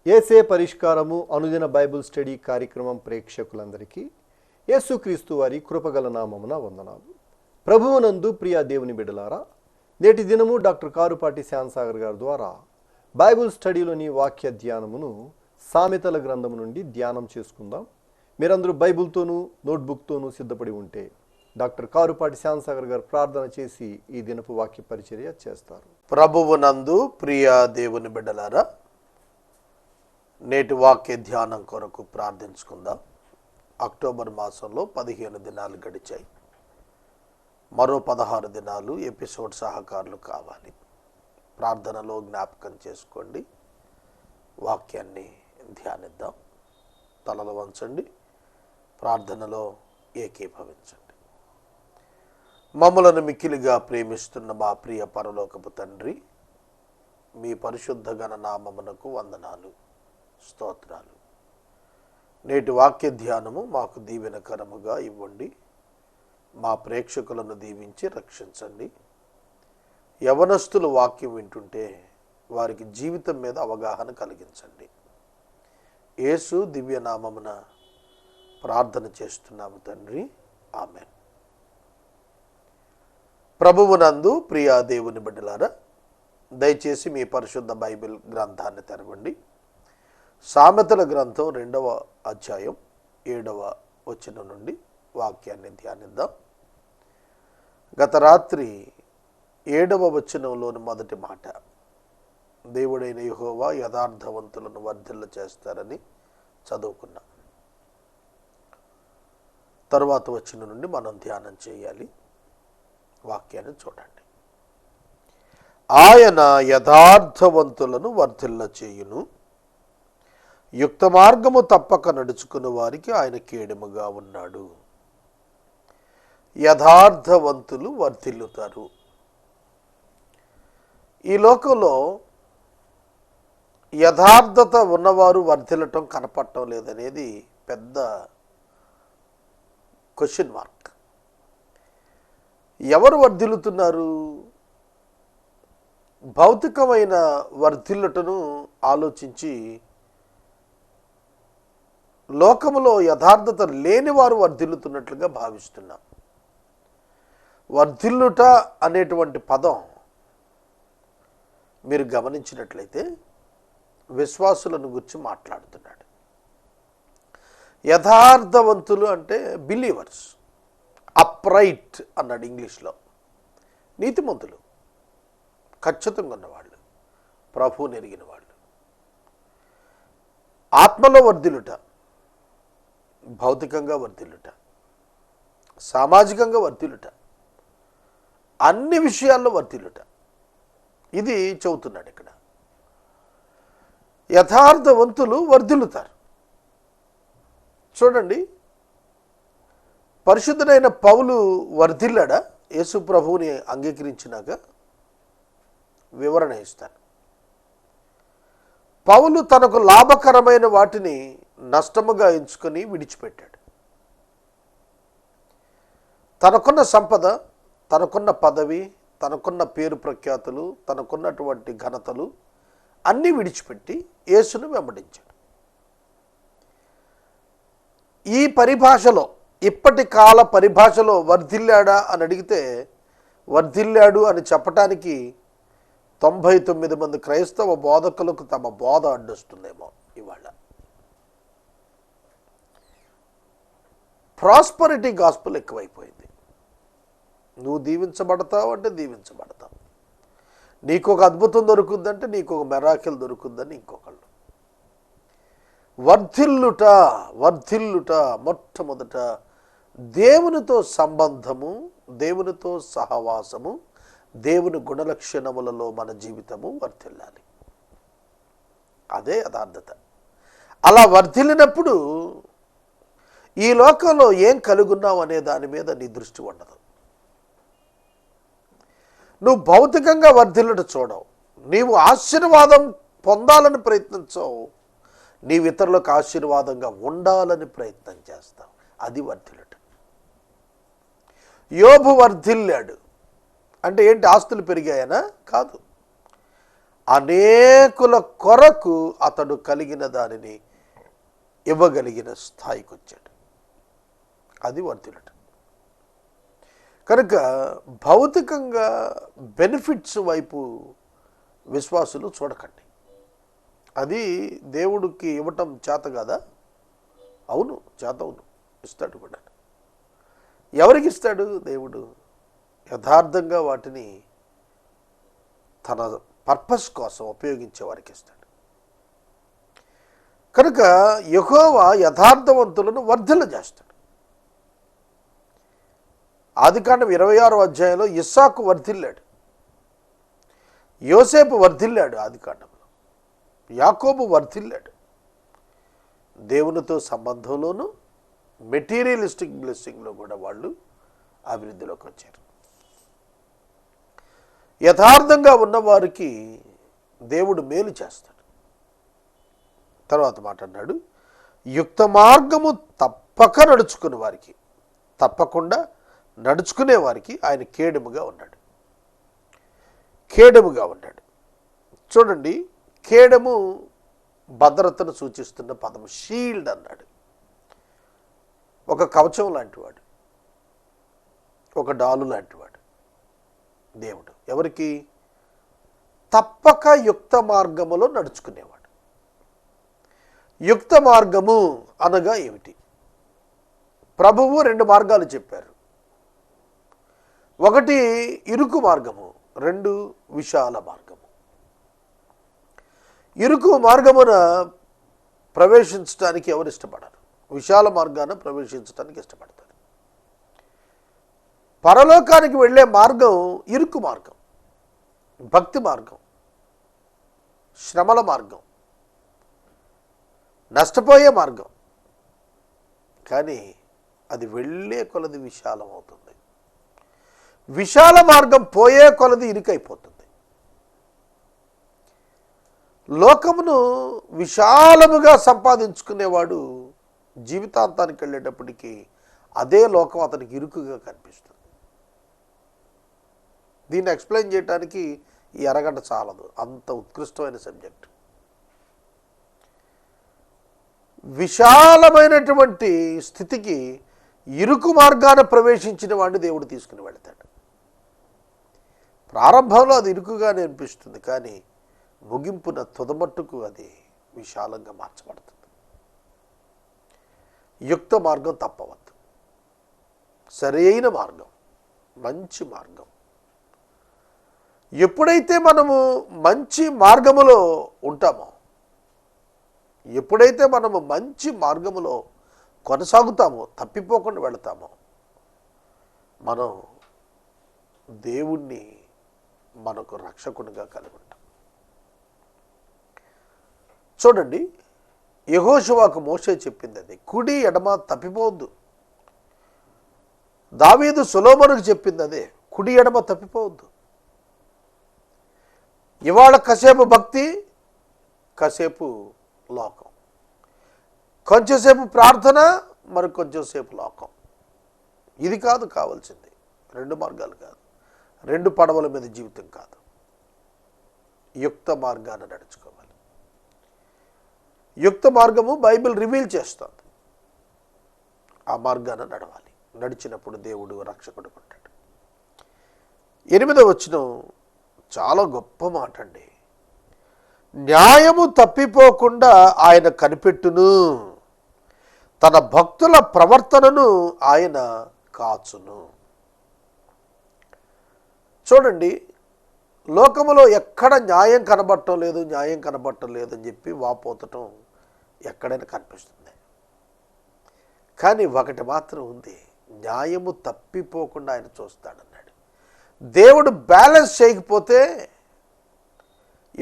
యేసే పరిష్కారము అనుదిన Bible study కార్యక్రమం ప్రేక్షకులందరికీ యేసుక్రీస్తు వారి కృపగల నామమున వందనాలు. ప్రభువునందు ప్రియ దేవుని బిడ్డలారా, నేటి దినము డాక్టర్ కారుపాటి శ్యామసాగర్ గారి ద్వారా బైబిల్ స్టడీలోని వాక్య ధ్యానమును సామెతల గ్రంథము నుండి ధ్యానం చేసుకుందాం. మీరందరూ బైబిల్తోనూ నోట్బుక్తోనూ సిద్ధపడి ఉంటే డాక్టర్ కారుపాటి శ్యామసాగర్ గారు ప్రార్థన చేసి ఈ దినపు వాక్య పరిచర్య చేస్తారు. ప్రభువునందు ప్రియ దేవుని బిడ్డలారా, నేటి వాక్య ధ్యానం కొరకు ప్రార్థించుకుందాం. అక్టోబర్ మాసంలో 15 దినాలు గడిచాయి. మరో 16 దినాలు ఎపిసోడ్ సహకారులు కావాలి. ప్రార్థనలో జ్ఞాపకం చేసుకోండి. వాక్యాన్ని ధ్యానిద్దాం. తలలు వంచండి. ప్రార్థనలో ఏకీభవించండి. మమ్మలను మిక్కిలిగా ప్రేమిస్తున్న మా ప్రియ పరలోకపు తండ్రి, మీ పరిశుద్ధ గణ నామమునకు వందనాలు, స్తోత్రాలు. నేటి వాక్య ధ్యానము మాకు దీవెనకరముగా ఇవ్వండి. మా ప్రేక్షకులను దీవించి రక్షించండి. యవనస్తులు వాక్యం వింటుంటే వారికి జీవితం మీద అవగాహన కలిగించండి. యేసు దివ్యనామమున ప్రార్థన చేస్తున్నాము తండ్రి, ఆమెన్. ప్రభువునందు ప్రియ దేవుని బిడ్డలారా, దయచేసి మీ పరిశుద్ధ బైబిల్ గ్రంథాన్ని తెరవండి. సామెతల గ్రంథం 2వ అధ్యాయం 7వ వచనం నుండి వాక్యాన్ని ధ్యానిద్దాం. గత రాత్రి 7వ వచనంలోని మొదటి మాట, దేవుడైన యెహోవా యథార్థవంతులను వర్ధిల్ల చేస్తారని చదువుకున్నాం. తరువాత వచనం నుండి మనం ధ్యానం చేయాలి. వాక్యాన్ని చూడండి. ఆయన యథార్థవంతులను వర్ధిల్ల చేయును, యుక్త మార్గము తప్పక నడుచుకుని వారికి ఆయన కేడముగా ఉన్నాడు. యథార్థవంతులు వర్ధిల్లుతారు. ఈ లోకంలో యథార్థత ఉన్నవారు వర్ధిల్లటం కనపడటం లేదనేది పెద్ద క్వశ్చన్ మార్క్. ఎవరు వర్ధిల్లుతున్నారు? భౌతికమైన వర్ధిల్లుటను ఆలోచించి లోకములో యథార్థత లేని వారు వర్ధిల్లుతున్నట్లుగా భావిస్తున్నాం. వర్ధిల్లుట అనేటువంటి పదం మీరు గమనించినట్లయితే విశ్వాసులను గురించి మాట్లాడుతున్నాడు. యథార్థవంతులు అంటే బిలీవర్స్, అప్రైట్ అన్నాడు ఇంగ్లీష్లో. నీతిమంతులు, ఖచ్చితంగా ఉన్నవాళ్ళు, ప్రభువుని ఎరిగిన వాళ్ళు. ఆత్మలో వర్ధిల్లుట, భౌతికంగా వర్ధిల్లుట, సామాజికంగా వర్ధిల్లుట, అన్ని విషయాల్లో వర్ధిల్లుట, ఇది చెబుతున్నాడు ఇక్కడ. యథార్థవంతులు వర్ధిల్లుతారు. చూడండి, పరిశుద్ధుడైన పౌలు వర్ధిల్లాడా? యేసు ప్రభువుని అంగీకరించినాక వివరణ ఇస్తాను. పౌలు తనకు లాభకరమైన వాటిని నష్టముగా ఎంచుకొని విడిచిపెట్టాడు. తనకున్న సంపద, తనకున్న పదవి, తనకున్న పేరు ప్రఖ్యాతులు, తనకున్నటువంటి ఘనతలు అన్నీ విడిచిపెట్టి యేసును వెంబడించాడు. ఈ పరిభాషలో, ఇప్పటి కాల పరిభాషలో వర్ధిల్లాడా అని అడిగితే, వర్ధిల్లాడు అని చెప్పటానికి 99 మంది క్రైస్తవ బోధకులకు తమ బోధ అడ్డొస్తుందేమో ఇవాళ. ప్రాస్పరిటీ గాస్పుల్ ఎక్కువైపోయింది. నువ్వు దీవించబడతావు అంటే దీవించబడతావు, నీకు ఒక అద్భుతం దొరుకుద్దంటే నీకు ఒక మెరాకిల్ దొరుకుద్దని ఇంకొకళ్ళు. వర్ధిల్లుట, వర్ధిల్లుట మొట్టమొదట దేవునితో సంబంధము, దేవునితో సహవాసము, దేవుని గుణలక్షణములలో మన జీవితము వర్ధిల్లాలి. అదే యథార్థత. అలా వర్ధిల్లినప్పుడు ఈ లోకంలో ఏం కలుగున్నావు అనే దాని మీద నీ దృష్టి ఉండదు. నువ్వు భౌతికంగా వర్ధిల్లుట చూడవు, నీవు ఆశీర్వాదం పొందాలని ప్రయత్నించవు, నీవు ఇతరులకు ఆశీర్వాదంగా ఉండాలని ప్రయత్నం చేస్తావు. అది వర్ధిల్లుట. యోబు వర్ధిల్లాడు అంటే ఏంటి? ఆస్తులు పెరిగాయనా? కాదు. అనేకుల కొరకు అతడు కలిగిన దానిని ఇవ్వగలిగిన స్థాయికి వచ్చాడు. అది వర్ధిల్లటం. కనుక భౌతికంగా బెనిఫిట్స్ వైపు విశ్వాసులు చూడకండి. అది దేవుడికి ఇవ్వటం చేత కదా? అవును, చేత, అవును, ఇస్తాడు కూడా. ఎవరికి ఇస్తాడు? దేవుడు యథార్థంగా వాటిని తన పర్పస్ కోసం ఉపయోగించే వారికి ఇస్తాడు. కనుక యెహోవా యథార్థవంతులను వర్ధిల్ల చేస్తాడు. ఆదికాండం 26వ అధ్యాయంలో ఇస్సాకు వర్ధిల్లాడు, యోసేపు వర్ధిల్లాడు, ఆదికాండంలో యాకోబు వర్ధిల్లాడు. దేవునితో సంబంధంలోనూ మెటీరియలిస్టిక్ బ్లెస్సింగ్లో కూడా వాళ్ళు అభివృద్ధిలోకి వచ్చారు. యథార్థంగా ఉన్నవారికి దేవుడు మేలు చేస్తాడు. తర్వాత మాట అన్నాడు, యుక్త మార్గము తప్పకుండా నడుచుకునే వారికి ఆయన కేడెముగా ఉన్నాడు. చూడండి, కేడెము భద్రతను సూచిస్తున్న పదము. షీల్డ్ అన్నాడు. ఒక కవచం లాంటివాడు, ఒక డాలు లాంటివాడు దేవుడు. ఎవరికి? తప్పక యుక్త మార్గములో నడుచుకునేవాడు. యుక్త మార్గము అనగా ఏమిటి? ప్రభువు 2 మార్గాలు చెప్పారు. ఒకటి ఇరుకు మార్గము, 2 విశాల మార్గము. ఇరుకు మార్గమున ప్రవేశించడానికి ఎవరు ఇష్టపడరు? విశాల మార్గాన ప్రవేశించడానికి ఇష్టపడతారు. పరలోకానికి వెళ్ళే మార్గం ఇరుకు మార్గం, భక్తి మార్గం, శ్రమల మార్గం, నష్టపోయే మార్గం. కానీ అది వెళ్ళే కొలది విశాలం అవుతుంది. విశాల మార్గం పోయే కొలది ఇరుకైపోతుంది. లోకమును విశాలముగా సంపాదించుకునేవాడు జీవితాంతానికి వెళ్ళేటప్పటికీ అదే లోకం అతనికి ఇరుకుగా కనిపిస్తుంది. దీన్ని ఎక్స్ప్లెయిన్ చేయడానికి ఈ అరగంట చాలదు, అంత ఉత్కృష్టమైన సబ్జెక్ట్. విశాలమైనటువంటి స్థితికి ఇరుకు మార్గాన ప్రవేశించిన వాడిని దేవుడు తీసుకుని వెళతాడు. ప్రారంభంలో అది ఇరుకుగానే అనిపిస్తుంది, కానీ ముగింపున తుదమట్టుకు అది విశాలంగా మార్చబడుతుంది. యుక్త మార్గం తప్పవద్దు. సరైన మార్గం, మంచి మార్గం. ఎప్పుడైతే మనము మంచి మార్గములో ఉంటామో, ఎప్పుడైతే మనము మంచి మార్గములో కొనసాగుతామో, తప్పిపోకుండా వెళతామో, మనం దేవుణ్ణి మనకు రక్షకునిగా కలిగి ఉంటాం. చూడండి, యెహోషువకు మోషే చెప్పింది అది. కుడి ఎడమ తప్పిపోవద్దు. దావీదు సొలొమోనుకు చెప్పింది అదే, కుడి ఎడమ తప్పిపోవద్దు. ఇవాళ కాసేపు భక్తి, కాసేపు లోకం, కొంచెంసేపు ప్రార్థన, మరి కొంచెంసేపు లోకం. ఇది కాదు కావాల్సింది. 2 మార్గాలు కాదు, 2 పడవల మీద జీవితం కాదు. యుక్త మార్గాన్ని నడుచుకోవాలి. యుక్త మార్గము బైబిల్ రివీల్ చేస్తుంది. ఆ మార్గాన్ని నడవాలి. నడిచినప్పుడు దేవుడు రక్షకుడు ఉంటాడు. 8వ వచనం చాలా గొప్ప మాట అండి. న్యాయము తప్పిపోకుండా ఆయన కనిపెట్టును, తన భక్తుల ప్రవర్తనను ఆయన కాచును. చూడండి, లోకములో ఎక్కడ న్యాయం కనబడటం లేదని చెప్పి వాపోతటం ఎక్కడైనా కనిపిస్తుంది. కానీ ఒకటి మాత్రం ఉంది, న్యాయము తప్పిపోకుండా ఆయన చూస్తాడన్నాడు. దేవుడు బ్యాలెన్స్ చేయకపోతే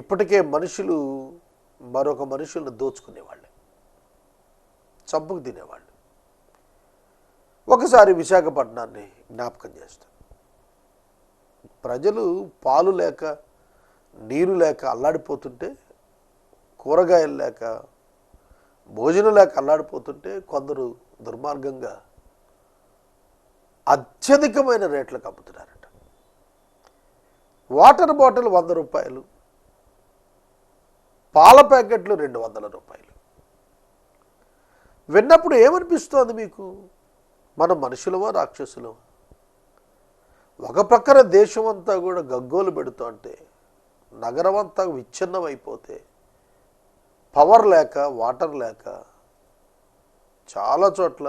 ఇప్పటికే మనుషులు మరొక మనుషులను దోచుకునేవాళ్ళు, చంపుకు తినేవాళ్ళు. ఒకసారి విశాఖపట్నాన్ని జ్ఞాపకం చేస్తాను. ప్రజలు పాలు లేక, నీరు లేక అల్లాడిపోతుంటే, కూరగాయలు లేక, భోజనం లేక అల్లాడిపోతుంటే, కొందరు దుర్మార్గంగా అత్యధికమైన రేట్లకు అమ్ముతున్నారట. వాటర్ బాటిల్ 100 రూపాయలు, పాల ప్యాకెట్లు 200 రూపాయలు. విన్నప్పుడు ఏమనిపిస్తోంది మీకు? మనం మనుషులమా రాక్షసులమా? ఒక ప్రక్కన దేశం అంతా కూడా గగ్గోలు పెడుతూ అంటే, నగరం అంతా విచ్ఛిన్నం అయిపోతే, పవర్ లేక, వాటర్ లేక, చాలా చోట్ల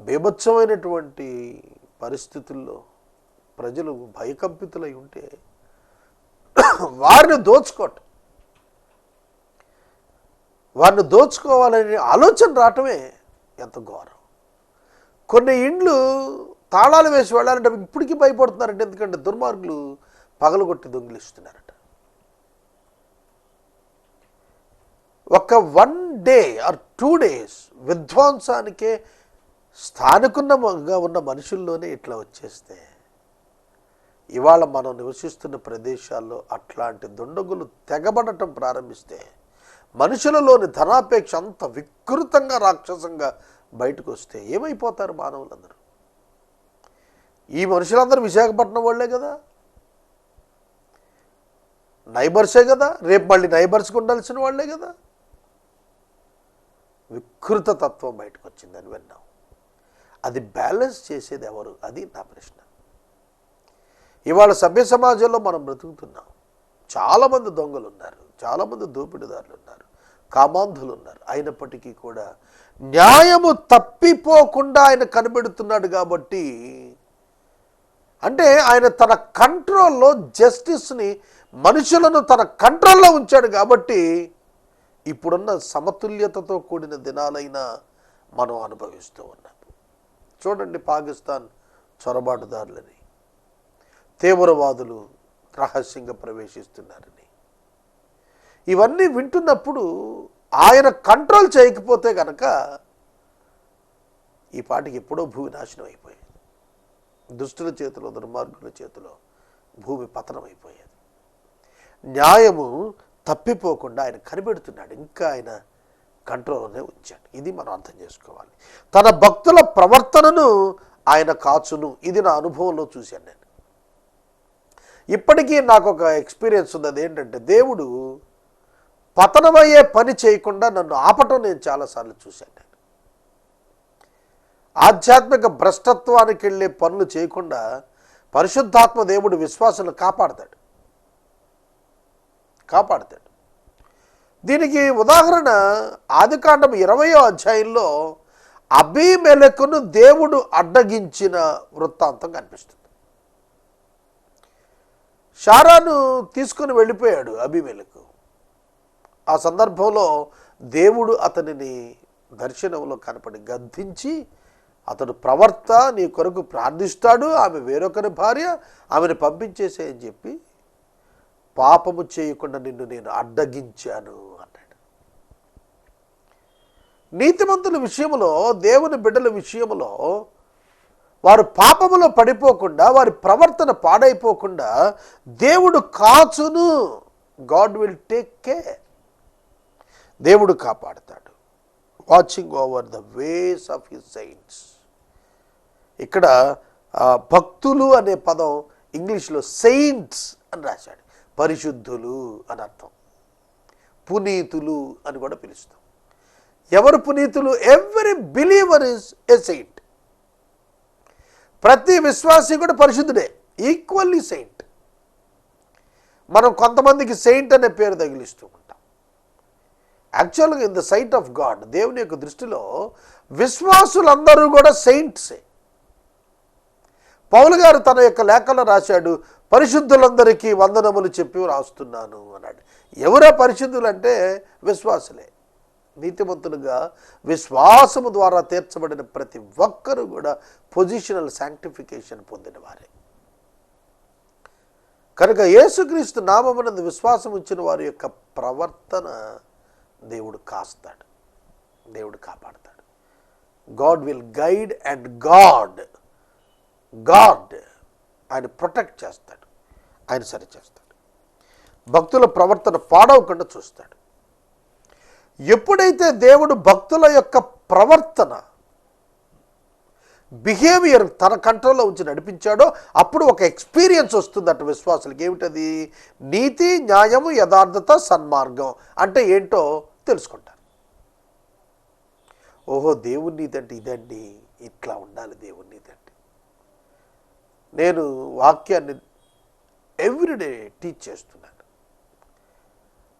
బీభత్సమైనటువంటి పరిస్థితుల్లో ప్రజలు భయకంపితులై ఉంటే వారిని దోచుకోవాలనే ఆలోచన రావటమే ఎంత ఘోరం. కొన్ని ఇండ్లు తాళాలు వేసి వెళ్ళాలంటే ఇప్పటికీ భయపడుతున్నారంటే, ఎందుకంటే దుర్మార్గులు పగలగొట్టి దొంగిలిస్తున్నారట. ఒక 1 డే ఆర్ 2 days విధ్వంసానికే స్థానికంగా ఉన్న మనుషుల్లోనే ఇట్లా వచ్చేస్తే, ఇవాళ మనం నివసిస్తున్న ప్రదేశాల్లో అట్లాంటి దుండగులు తెగబడటం ప్రారంభిస్తే, మనుషులలోని ధనాపేక్ష అంత వికృతంగా రాక్షసంగా బయటకు వస్తే ఏమైపోతారు మానవులందరూ? ఈ మనుషులందరూ విశాఖపట్నం వాళ్ళే కదా, నైబర్సే కదా, రేపు మళ్ళీ నైబర్స్కి ఉండాల్సిన వాళ్ళే కదా. వికృత తత్వం బయటకు వచ్చిందని విన్నాం. అది బ్యాలెన్స్ చేసేది ఎవరు? అది నా ప్రశ్న. ఇవాళ సభ్య సమాజంలో మనం బ్రతుకుతున్నాం. చాలామంది దొంగలు ఉన్నారు, చాలామంది దోపిడీదారులు ఉన్నారు, కామాంధులు ఉన్నారు. అయినప్పటికీ కూడా న్యాయము తప్పిపోకుండా ఆయన కనిపెడుతున్నాడు. కాబట్టి అంటే ఆయన తన కంట్రోల్లో జస్టిస్ని, మనుషులను తన కంట్రోల్లో ఉంచాడు. కాబట్టి ఇప్పుడున్న సమతుల్యతతో కూడిన దినాలైనా మనం అనుభవిస్తూ ఉన్నాం. చూడండి, పాకిస్తాన్ చొరబాటుదారులని, తీవ్రవాదులు రహస్యంగా ప్రవేశిస్తున్నారని, ఇవన్నీ వింటున్నప్పుడు ఆయన కంట్రోల్ చేయకపోతే కనుక ఈ పాటికి ఎప్పుడో భూమి నాశనం అయిపోయేది. దుష్టుల చేతిలో, దుర్మార్గుల చేతిలో భూమి పతనం అయిపోయేది. న్యాయము తప్పిపోకుండా ఆయన కనిపెడుతున్నాడు. ఇంకా ఆయన కంట్రోల్లోనే ఉంచాడు. ఇది మనం అర్థం చేసుకోవాలి. తన భక్తుల ప్రవర్తనను ఆయన కాచును. ఇది నా అనుభవంలో చూశాను నేను. ఇప్పటికీ నాకు ఒక ఎక్స్పీరియన్స్ ఉంది. అదేంటంటే, దేవుడు పతనమయ్యే పని చేయకుండా నన్ను ఆపటం నేను చాలాసార్లు చూశాను. నేను ఆధ్యాత్మిక భ్రష్టత్వానికి వెళ్ళే పనులు చేయకుండా పరిశుద్ధాత్మ దేవుడు విశ్వాసాలను కాపాడతాడు. దీనికి ఉదాహరణ ఆదికాండం 20వ అధ్యాయంలో అబీమెలెకును దేవుడు అడ్డగించిన వృత్తాంతం కనిపిస్తుంది. శారాను తీసుకుని వెళ్ళిపోయాడు అబీమెలెకు. ఆ సందర్భంలో దేవుడు అతనిని దర్శనంలో కనపడి గద్దించి, అతడు ప్రవర్త నీ కొరకు ప్రార్థిస్తాడు, ఆమె వేరొకరి భార్య, ఆమెను పంపించేసే అని చెప్పి, పాపము చేయకుండా నిన్ను నేను అడ్డగించాను అన్నాడు. నీతిమంతుల విషయంలో, దేవుని బిడ్డల విషయంలో వారు పాపములో పడిపోకుండా, వారి ప్రవర్తన పాడైపోకుండా దేవుడు కాచును. God will take care. దేవుడు కాపాడుతాడు. Watching over the ways of his saints. ఇక్కడ భక్తులు అనే పదం ఇంగ్లీష్లో సెయింట్స్ అని రాశాడు. పరిశుద్ధులు అని అర్థం. పునీతులు అని కూడా పిలుస్తాం. ఎవరు పునీతులు? Every believer is a saint. ప్రతి విశ్వాసి కూడా పరిశుద్ధుడే, ఈక్వల్లీ సెయింట్. మనం కొంతమందికి సెయింట్ అనే పేరు తగిలిస్తూ ఉంటాం. యాక్చువల్గా in the sight of god, దేవుని యొక్క దృష్టిలో విశ్వాసులందరూ కూడా సెయింట్సే. పౌలు గారు తన యొక్క లేఖలో రాశాడు, పరిశుద్ధులందరికీ వందనములు చెప్పి రాస్తున్నాను అన్నాడు. ఎవరో పరిశుద్ధులు అంటే విశ్వాసులే. నీతిమంతులుగా విశ్వాసము ద్వారా తీర్చబడిన ప్రతి ఒక్కరూ కూడా పొజిషనల్ శాంక్టిఫికేషన్ పొందిన వారే. కనుక యేసుక్రీస్తు నామమునందు విశ్వాసం ఉంచిన వారి యొక్క ప్రవర్తన దేవుడు కాస్తాడు, దేవుడు కాపాడతాడు. God will guide and God ఆయన ప్రొటెక్ట్ చేస్తాడు, ఆయన సరి చేస్తాడు. భక్తుల ప్రవర్తన పాడవకుండా చూస్తాడు. ఎప్పుడైతే దేవుడు భక్తుల యొక్క ప్రవర్తన బిహేవియర్ తన కంట్రోల్లో ఉంచి నడిపించాడో అప్పుడు ఒక ఎక్స్పీరియన్స్ వస్తుందట విశ్వాసులకి. ఏమిటది? నీతి, న్యాయము, యథార్థత, సన్మార్గం అంటే ఏంటో తెలుసుకుంటారు. ఓహో, దేవుని నీతి అంటే ఇదండి, ఇట్లా ఉండాలి దేవుని నీతి అంటే. నేను వాక్యాన్ని ఎవ్రీడే టీచ్ చేస్తున్నాను.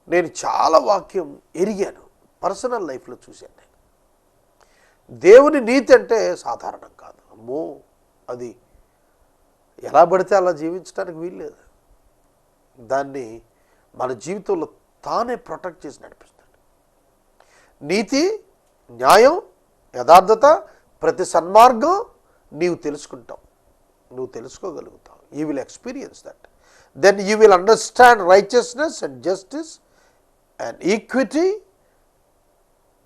నేను చాలా వాక్యం ఎరిగాను, పర్సనల్ లైఫ్లో చూశాను. నేను దేవుని నీతి అంటే సాధారణం కాదు. అమ్మో, అది ఎలా పడితే అలా జీవించడానికి వీల్లేదు. దాన్ని మన జీవితంలో తానే ప్రొటెక్ట్ చేసి నడిపిస్తాడు. నీతి, న్యాయం, యథార్థత, ప్రతి సన్మార్గం నీవు తెలుసుకుంటావు, నువ్వు తెలుసుకోగలుగుతావు. You will experience that. Then you will understand righteousness and justice and equity,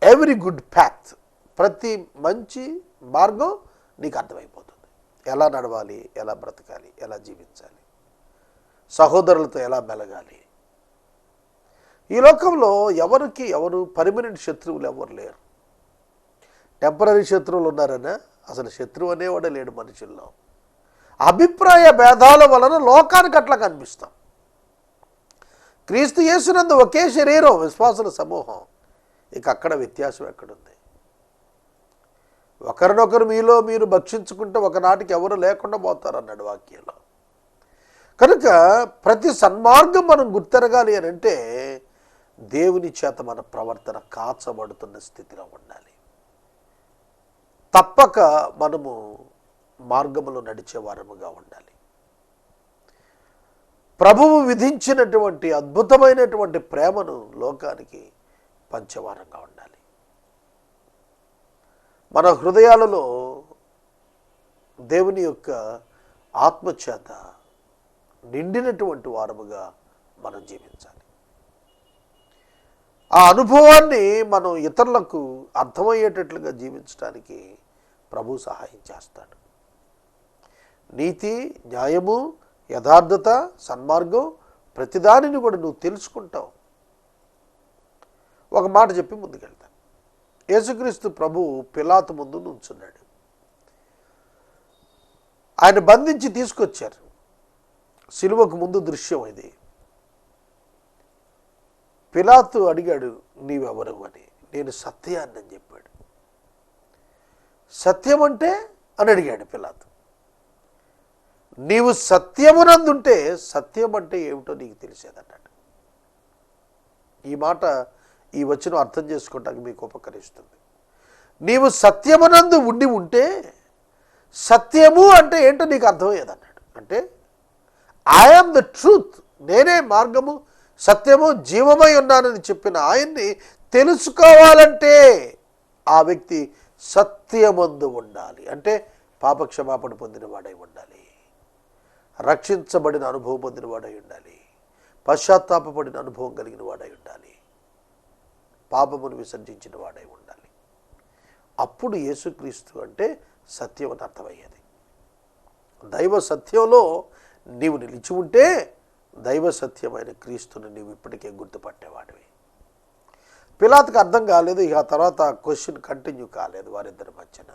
every good path. ప్రతి మంచి మార్గం నీకు అర్థమైపోతుంది. ఎలా నడవాలి, ఎలా బ్రతకాలి, ఎలా జీవించాలి, సహోదరులతో ఎలా మెలగాలి. ఈ లోకంలో ఎవరు పర్మనెంట్ శత్రువులు ఎవరు లేరు. టెంపరీ శత్రువులు ఉన్నారన్నా, అసలు శత్రువు అనేవాడే లేడు మనుషుల్లో. అభిప్రాయ భేదాల వలన లోకానికి అట్లా కనిపిస్తాం. క్రీస్తు యేసునందు ఒకే శరీరం, విశ్వాసుల సమూహం. ఇక అక్కడ వ్యత్యాసం ఎక్కడుంది? ఒకరినొకరు మీలో మీరు భక్షించుకుంటే ఒకనాటికి ఎవరు లేకుండా పోతారు అన్నాడు వాక్యంలో. కనుక ప్రతి సన్మార్గం మనం గుర్తెరగాలి అని అంటే దేవుని చేత మన ప్రవర్తన కాచబడుతున్న స్థితిలో ఉండాలి. తప్పక మనము మార్గములో నడిచే వారముగా ఉండాలి. ప్రభువు విధించినటువంటి అద్భుతమైనటువంటి ప్రేమను లోకానికి పంచేవారంగా ఉండాలి. మన హృదయాలలో దేవుని యొక్క ఆత్మచేత నిండినటువంటి వారముగా మనం జీవించాలి. ఆ అనుభవాన్ని మనం ఇతరులకు అర్థమయ్యేటట్లుగా జీవించడానికి ప్రభు సహాయం చేస్తాడు. నీతి, న్యాయము, యథార్థత, సన్మార్గం ప్రతిదానిని కూడా నువ్వు తెలుసుకుంటావు. ఒక మాట చెప్పి ముందుకెళ్తాను. యేసుక్రీస్తు ప్రభు పిలాతు ముందు నుంచున్నాడు. ఆయన బంధించి తీసుకొచ్చారు. సిలువకు ముందు దృశ్యం ఇది. పిలాతు అడిగాడు, నీవెవరు అని. నేను సత్యాన్ని అని చెప్పాడు. సత్యం అంటే అని అడిగాడు పిలాతు. నీవు సత్యమునందుంటే సత్యం అంటే ఏమిటో నీకు తెలిసేదన్నాడు. ఈ మాట, ఈ వచనం అర్థం చేసుకోవటానికి మీకు ఉపకరిస్తుంది. నీవు సత్యమునందు ఉండి ఉంటే సత్యము అంటే ఏంటో నీకు అర్థమయ్యేదన్నాడు. అంటే ఐఆమ్ ద ట్రూత్, నేనే మార్గము, సత్యము, జీవమై ఉన్నానని చెప్పిన ఆయన్ని తెలుసుకోవాలంటే ఆ వ్యక్తి సత్యమందు ఉండాలి. అంటే పాపక్షమాపణ పొందిన వాడై ఉండాలి, రక్షించబడిన అనుభవం పొందిన వాడై ఉండాలి, పశ్చాత్తాపపడిన అనుభవం కలిగిన వాడై ఉండాలి, పాపమును విసర్జించిన వాడై ఉండాలి. అప్పుడు యేసుక్రీస్తు అంటే సత్యం అని అర్థమయ్యేది. దైవ సత్యంలో నీవు నిలిచి ఉంటే దైవ సత్యమైన క్రీస్తుని నీవు ఇప్పటికే గుర్తుపట్టేవాడివి. పిలాతుకు అర్థం కాలేదు. ఇక ఆ తర్వాత క్వశ్చన్ కంటిన్యూ కాలేదు వారిద్దరి మధ్యన.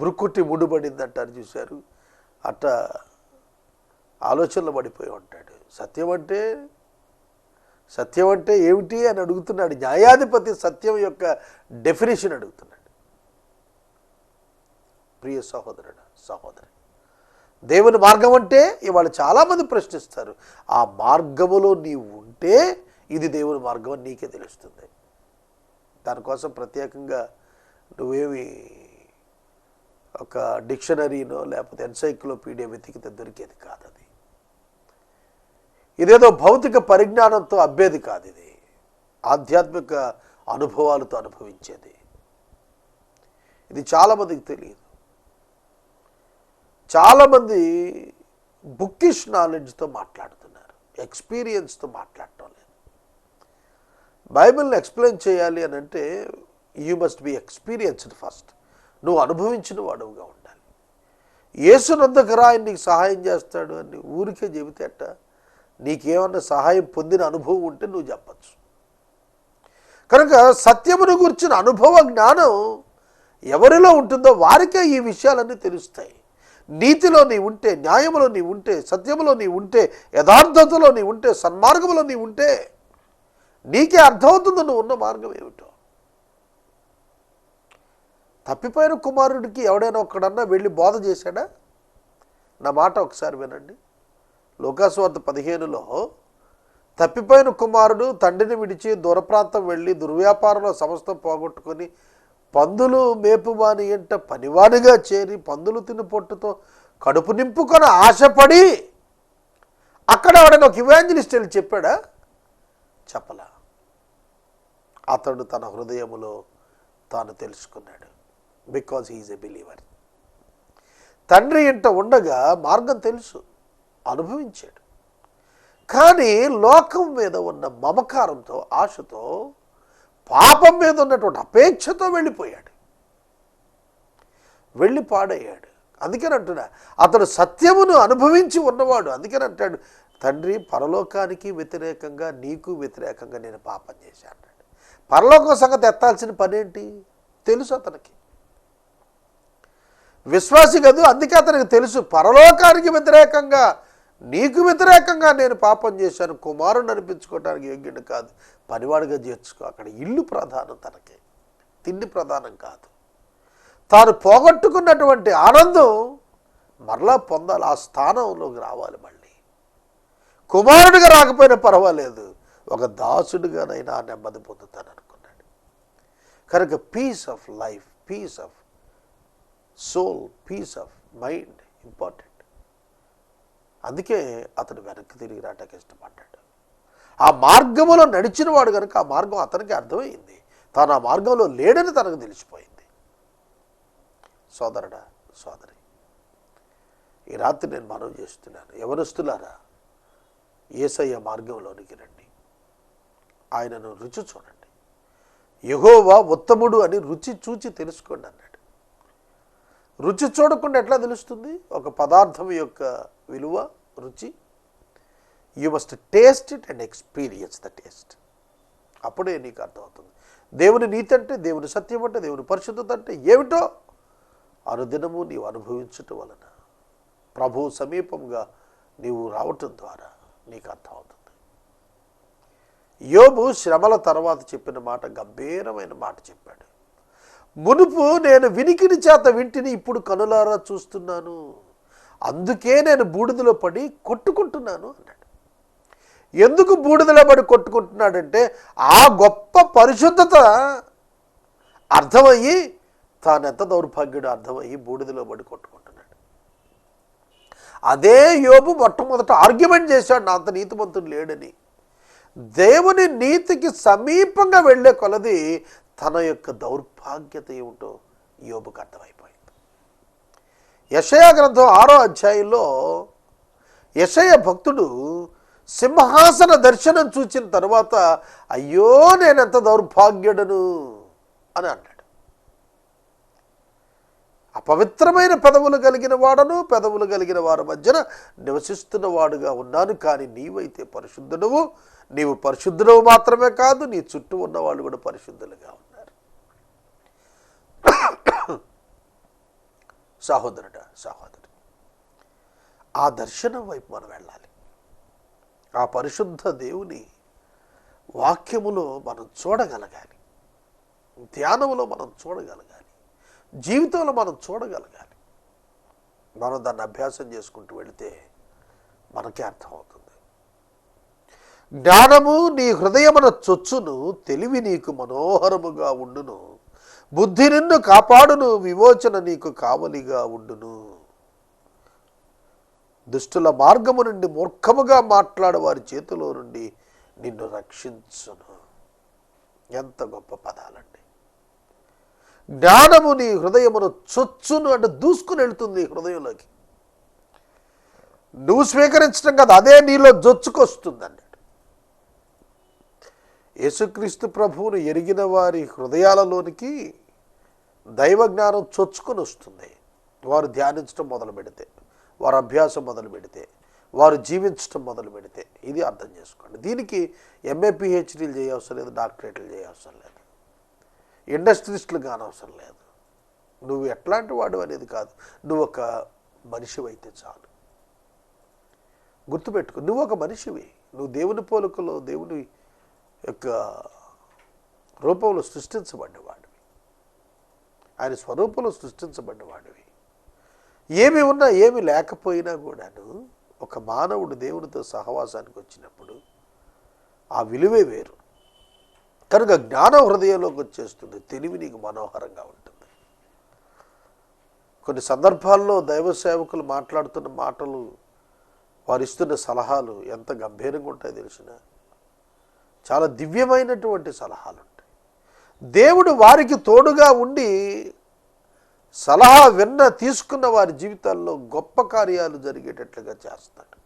బ్రుకుట్టి ముడిపడింది అంటారు చూశారు, అట్ట ఆలోచనలో పడిపోయి ఉంటాడు. సత్యం అంటే ఏమిటి అని అడుగుతున్నాడు. న్యాయాధిపతి సత్యం యొక్క డెఫినేషన్ అడుగుతున్నాడు. ప్రియ సహోదరుడు, సహోదరి, దేవుని మార్గం అంటే ఇవాళ చాలామంది ప్రశ్నిస్తారు. ఆ మార్గములో నీవు ఉంటే ఇది దేవుని మార్గం అని నీకే తెలుస్తుంది. దానికోసం ప్రత్యేకంగా నువ్వేమి ఒక డిక్షనరీనో లేకపోతే ఎన్సైక్లోపీడియా వెతికితే దొరికేది కాదు. అది ఇదేదో భౌతిక పరిజ్ఞానంతో అబ్బేది కాదు. ఇది ఆధ్యాత్మిక అనుభవాలతో అనుభవించేది. ఇది చాలామందికి తెలియదు. చాలామంది బుక్కిష్ నాలెడ్జ్తో మాట్లాడుతున్నారు, ఎక్స్పీరియన్స్తో మాట్లాడటం లేదు. బైబిల్ని ఎక్స్ప్లెయిన్ చేయాలి అని అంటే you must be experienced first. నువ్వు అనుభవించిన వాడుగా ఉండాలి. యేసునందుకు రా, ఆయన నీకు సహాయం చేస్తాడు అని ఊరికే చెబితే అట్ట. నీకేమన్నా సహాయం పొందిన అనుభవం ఉంటే నువ్వు చెప్పచ్చు. కనుక సత్యమును గురించిన అనుభవ జ్ఞానం ఎవరిలో ఉంటుందో వారికే ఈ విషయాలన్నీ తెలుస్తాయి. నీతిలో నీ ఉంటే, న్యాయములో నీ ఉంటే, సత్యములో నీ ఉంటే, యథార్థతలో నీ ఉంటే, సన్మార్గంలో నీ ఉంటే నీకే అర్థమవుతుంది నువ్వు ఉన్న మార్గం ఏమిటో. తప్పిపోయిన కుమారుడికి ఎవడైనా ఒక్కడన్నా వెళ్ళి బోధ చేశాడా? నా మాట ఒకసారి వినండి. లూకాసువార్త 15లో తప్పిపోయిన కుమారుడు తండ్రిని విడిచి దూర ప్రాంతం వెళ్ళి దుర్వ్యాపారంలో సమస్తం పోగొట్టుకొని పందులు మేపువాని ఎంట పనివానిగా చేరి పందులు తిని పొట్టుతో కడుపు నింపుకొని ఆశపడి అక్కడ ఎవడైనా ఒక ఇవాంజలిస్ట్ వెళ్ళి చెప్పాడా? చెప్పలా. అతడు తన హృదయములో తాను తెలుసుకున్నాడు. Because he is a believer. తండ్రి ఇంట ఉండగా మార్గం తెలుసు, అనుభవించాడు. కానీ లోకం మీద ఉన్న మమకారంతో, ఆశతో, పాపం మీద ఉన్నటువంటి అపేక్షతో వెళ్ళిపోయాడు, వెళ్ళి పాడయ్యాడు. అందుకని అంటున్నా, అతడు సత్యమును అనుభవించి ఉన్నవాడు. అందుకని అంటాడు, తండ్రి పరలోకానికి వ్యతిరేకంగా నీకు వ్యతిరేకంగా నేను పాపం చేశాను. పరలోకం సంగతి ఎత్తాల్సిన పనేంటి తెలుసు అతనికి. విశ్వాసి కాదు, అందుకే అతనికి తెలుసు పరలోకానికి వ్యతిరేకంగా, నీకు వ్యతిరేకంగా నేను పాపం చేశాను. కుమారుని అనిపించుకోవడానికి యోగ్యుడు కాదు, పనివాడిగా చేర్చుకో. అక్కడ ఇల్లు ప్రధానం, తనకి తిండి ప్రధానం కాదు. తాను పోగొట్టుకున్నటువంటి ఆనందం మరలా పొందాలి, ఆ స్థానంలోకి రావాలి. మళ్ళీ కుమారుడిగా రాకపోయినా పర్వాలేదు, ఒక దాసుడిగానైనా నెమ్మది పొందుతాను అనుకున్నాడు. కనుక peace of life, peace of soul, peace of mind important. అందుకే అతడు వెనక్కి తిరిగి రావటానికి ఇష్టపడ్డాడు. ఆ మార్గంలో నడిచిన వాడు కనుక ఆ మార్గం అతనికి అర్థమైంది. తాను ఆ మార్గంలో లేడని తనకు తెలిసిపోయింది. సోదరుడా, సోదరి, ఈ రాత్రి నేను మనవి చేస్తున్నాను, యవనస్తులారా, యేసయ్య మార్గంలోనికి రండి, ఆయనను రుచి చూడండి. యెహోవా ఉత్తముడు అని రుచి చూచి తెలుసుకోండి అన్నాడు. రుచి చూడకుండా ఎట్లా తెలుస్తుంది ఒక పదార్థం యొక్క విలువ, రుచి? You must taste it and experience the taste. అప్పుడే నీకు అర్థమవుతుంది దేవుని నీతి అంటే, దేవుని సత్యం అంటే, దేవుని పరిశుద్ధత అంటే ఏమిటో అనుదినము నీవు అనుభవించటం వలన, ప్రభు సమీపంగా నీవు రావటం ద్వారా నీకు అర్థమవుతుంది. యోబు శ్రమల తర్వాత చెప్పిన మాట గంభీరమైన మాట చెప్పాడు. మునుపు నేను వినికిడి చేత వింటిని, ఇప్పుడు కనులారా చూస్తున్నాను, అందుకే నేను బూడిదలో పడి కొట్టుకుంటున్నాను అన్నాడు. ఎందుకు బూడిదలో పడి కొట్టుకుంటున్నాడంటే ఆ గొప్ప పరిశుద్ధత అర్థమయ్యి, తానెంత దౌర్భాగ్యుడు అర్థమయ్యి బూడిదలో పడి కొట్టుకుంటున్నాడు. అదే యోబు మొట్టమొదట ఆర్గ్యుమెంట్ చేశాడు, నా అంత నీతిమంతుడు లేడని. దేవుని నీతికి సమీపంగా వెళ్ళే కొలది తన యొక్క దౌర్భాగ్యత ఏమిటో యోబుకు అర్థమైపోయింది. యెషయా గ్రంథం 6వ అధ్యాయంలో యెషయా భక్తుడు సింహాసన దర్శనం చూచిన తర్వాత, అయ్యో నేనెంత దౌర్భాగ్యుడను అని అన్నాడు. అపవిత్రమైన పెదవులు కలిగిన వాడను, పెదవులు కలిగిన వారి మధ్యన నివసిస్తున్న వాడుగా ఉన్నాను, కానీ నీవైతే పరిశుద్ధుడవు. నీవు పరిశుద్ధుడవు మాత్రమే కాదు, నీ చుట్టూ ఉన్నవాళ్ళు కూడా పరిశుద్ధులుగా ఉన్నారు. సహోదరుడా, సహోదరు, ఆ దర్శనం వైపు మనం వెళ్ళాలి. ఆ పరిశుద్ధ దేవుని వాక్యములో మనం చూడగలగాలి, ధ్యానములో మనం చూడగలగాలి, జీవితంలో మనం చూడగలగాలి. మనం దాన్ని అభ్యాసం చేసుకుంటూ వెళితే మనకే అర్థమవుతుంది. జ్ఞానము నీ హృదయమున చొచ్చును, తెలివి నీకు మనోహరముగా ఉండును, బుద్ధి నిన్ను కాపాడును, విమోచన నీకు కావలిగా ఉండును. దుష్టుల మార్గము నుండి, మూర్ఖముగా మాట్లాడే వారి చేతిలో నుండి నిన్ను రక్షించును. ఎంత గొప్ప పదాలండి. జ్ఞానము నీ హృదయమును చొచ్చును అంటే దూసుకుని వెళ్తుంది హృదయంలోకి. నువ్వు స్వీకరించడం కదా, అదే నీలో జొచ్చుకొస్తుంది అన్నాడు. యేసుక్రీస్తు ప్రభువును ఎరిగిన వారి హృదయాలలోనికి దైవ జ్ఞానం చొచ్చుకొని వస్తుంది. వారు ధ్యానించడం మొదలు పెడితే, వారు అభ్యాసం మొదలు పెడితే, వారు జీవించడం మొదలు పెడితే. ఇది అర్థం చేసుకోండి. దీనికి ఎంఏ పిహెచ్డీలు చేయవసరం లేదు, డాక్టరేట్లు చేయవసరం లేదు, ఇండస్ట్రియలిస్టులు కానవసరం లేదు. నువ్వు ఎట్లాంటి వాడు అనేది కాదు, నువ్వు ఒక మనిషివైతే చాలు. గుర్తుపెట్టుకో, నువ్వు ఒక మనిషివి. నువ్వు దేవుని పోలికలో, దేవుని యొక్క రూపంలో సృష్టించబడ్డవాడివి, ఆయన స్వరూపంలో సృష్టించబడ్డవాడివి. ఏమి ఉన్నా ఏమి లేకపోయినా కూడాను ఒక మానవుడు దేవునితో సహవాసానికి వచ్చినప్పుడు ఆ విలువే వేరు. కనుక జ్ఞానం హృదయంలోకి వచ్చేస్తుంది, తెలివి నీకు మనోహరంగా ఉంటుంది. కొన్ని సందర్భాల్లో దైవ సేవకులు మాట్లాడుతున్న మాటలు, వారు ఇస్తున్న సలహాలు ఎంత గంభీరంగా ఉంటాయో తెలిసిన, చాలా దివ్యమైనటువంటి సలహాలు ఉంటాయి. దేవుడు వారికి తోడుగా ఉండి సలహా తీసుకున్న వారి జీవితాల్లో గొప్ప కార్యాలు జరిగేటట్లుగా చేస్తాడు.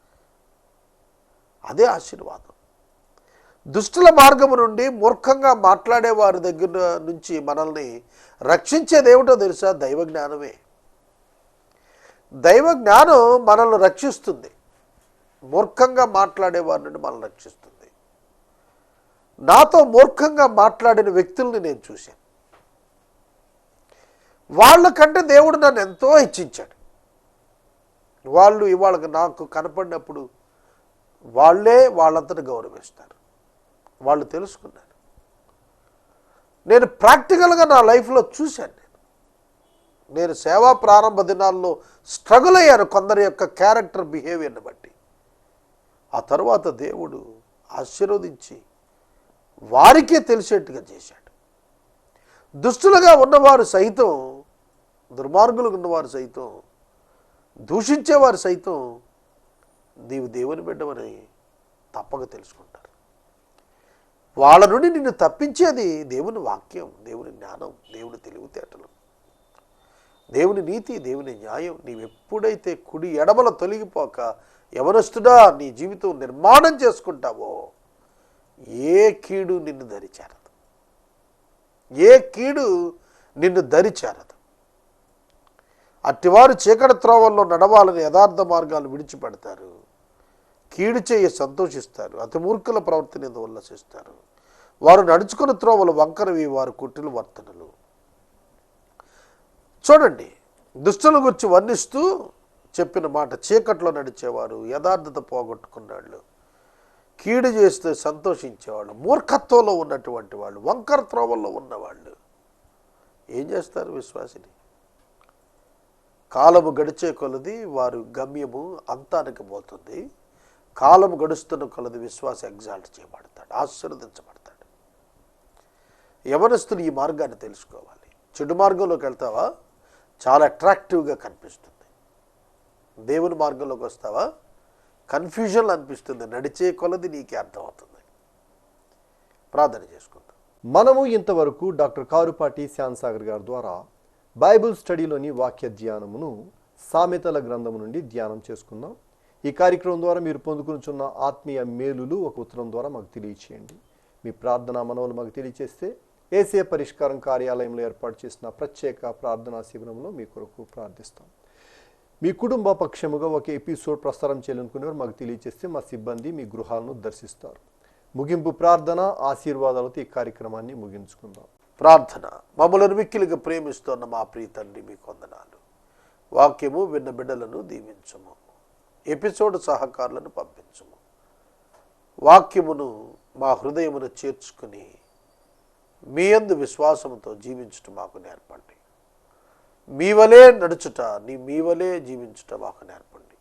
అదే ఆశీర్వాదం. దుష్టుల మార్గము నుండి మూర్ఖంగా మాట్లాడే వారి దగ్గర నుంచి మనల్ని రక్షించేది ఏమిటో తెలుసా? దైవ జ్ఞానమే. దైవ జ్ఞానం మనల్ని రక్షిస్తుంది, మూర్ఖంగా మాట్లాడే వారి నుండి మనల్ని రక్షిస్తుంది. నాతో మూర్ఖంగా మాట్లాడిన వ్యక్తుల్ని నేను చూశాను. వాళ్ళకంటే దేవుడు నన్ను ఎంతో హెచ్చించాడు. వాళ్ళు ఇవాళ నాకు కనపడినప్పుడు వాళ్ళే వాళ్ళంతటా గౌరవిస్తారు. వాళ్ళు తెలుసుకున్నారు. నేను ప్రాక్టికల్గా నా లైఫ్లో చూశాను. నేను సేవా ప్రారంభ దినాల్లో స్ట్రగుల్ అయ్యాను కొందరి యొక్క క్యారెక్టర్ బిహేవియర్ని బట్టి. ఆ తర్వాత దేవుడు ఆశీర్వదించి వారికే తెలిసేట్టుగా చేశాడు. దుష్టులుగా ఉన్నవారు సైతం, దుర్మార్గులుగా ఉన్నవారు సైతం, దూషించేవారు సైతం నీవు దేవుని బిడ్డవని తప్పక తెలుసుకుంటారు. వాళ్ళ నుండి నిన్ను తప్పించేది దేవుని వాక్యం, దేవుని జ్ఞానం, దేవుని తెలివితేటలు, దేవుని నీతి, దేవుని న్యాయం. నీవెప్పుడైతే కుడి ఎడమల తొలగిపోక యవనస్తుడా నీ జీవితం నిర్మాణం చేసుకుంటావో ఏ కీడు నిన్ను దరిచేరదు, ఏ కీడు నిన్ను దరిచేరదు. అట్టివారు చీకటి త్రోవల్లో నడవాలని యథార్థ మార్గాలు విడిచిపెడతారు, కీడు చేయి సంతోషిస్తారు, అతి మూర్ఖుల ప్రవర్తన ఉల్లసిస్తారు. వారు నడుచుకున్న త్రోవలు వంకరవి, వారు కుట్టిల వర్తనలు. చూడండి, దుష్టుల గురించి వర్ణిస్తూ చెప్పిన మాట, చీకట్లో నడిచేవారు, యథార్థత పోగొట్టుకున్నాళ్ళు, కీడు చేస్తే సంతోషించేవాళ్ళు, మూర్ఖత్వంలో ఉన్నటువంటి వాళ్ళు, వంకర త్రోవల్లో ఉన్నవాళ్ళు ఏం చేస్తారు? విశ్వాసిని కాలము గడిచే కొలది వారు గమ్యము అంతానికి పోతుంది. కాలము గడుస్తున్న కొలది విశ్వాస ఎగ్జాల్ట్ చేయబడతాడు, ఆశీర్వదించబడతాడు. యవనస్తులు ఈ మార్గాన్ని తెలుసుకోవాలి. చెడు మార్గంలోకి వెళ్తావా చాలా అట్రాక్టివ్గా కనిపిస్తుంది, దేవుని మార్గంలోకి వస్తావా కన్ఫ్యూజన్లు అనిపిస్తుంది, నడిచే కొలది నీకే అర్థమవుతుంది. ప్రార్థన చేసుకుందాం. మనము ఇంతవరకు డాక్టర్ కారుపాటి శ్యాన్సాగర్ గారి ద్వారా బైబిల్ స్టడీలోని వాక్య ధ్యానమును సామెతల గ్రంథము నుండి ధ్యానం చేసుకుందాం. ఈ కార్యక్రమం ద్వారా మీరు పొందుకునిచున్న ఆత్మీయ మేలులు ఒక ఉత్తరం ద్వారా మాకు తెలియచేయండి. మీ ప్రార్థనా మనవులు మాకు తెలియచేస్తే ఏసే పరిష్కారం కార్యాలయంలో ఏర్పాటు చేసిన ప్రత్యేక ప్రార్థనా శిబిరంలో మీ కొరకు ప్రార్థిస్తాం. మీ కుటుంబ పక్షముగా ఒక ఎపిసోడ్ ప్రసారం చేయాలనుకునేవారు మాకు తెలియచేస్తే మా సిబ్బంది మీ గృహాలను దర్శిస్తారు. ముగింపు ప్రార్థన ఆశీర్వాదాలతో ఈ కార్యక్రమాన్ని ముగించుకుందాం. ప్రార్థన. మమ్మలను మిక్కిలిగా ప్రేమిస్తున్న మా ప్రియ తండ్రి, మీకు వందనాలు. వాక్యము విన్న బిడ్డలను దీవించము, ఎపిసోడ్ సహకారులను పంపించము. వాక్యమును మా హృదయమును చేర్చుకుని మీ యందు విశ్వాసంతో జీవించుట మాకు నేర్పండి. మీ వలే నడుచుట, మీ వలే జీవించుట మాకు నేర్పండి.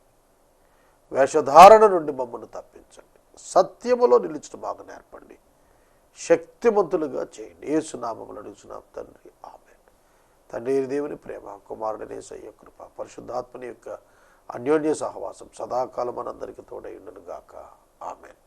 వేషధారణ నుండి మమ్మల్ని తప్పించండి, సత్యములో నిలుచుట మాకు నేర్పండి. శక్తిమంతులుగా చేయండి. యేసునామములో అడుగుచున్నాం తండ్రి, ఆమేన్. తండ్రి దేవుని ప్రేమ, కుమారుని యేసయ్య కృప, పరిశుద్ధాత్మని యొక్క అన్యోన్య సహవాసం సదాకాలం మనందరికీ తోడై ఉండును గాక. ఆమేన్.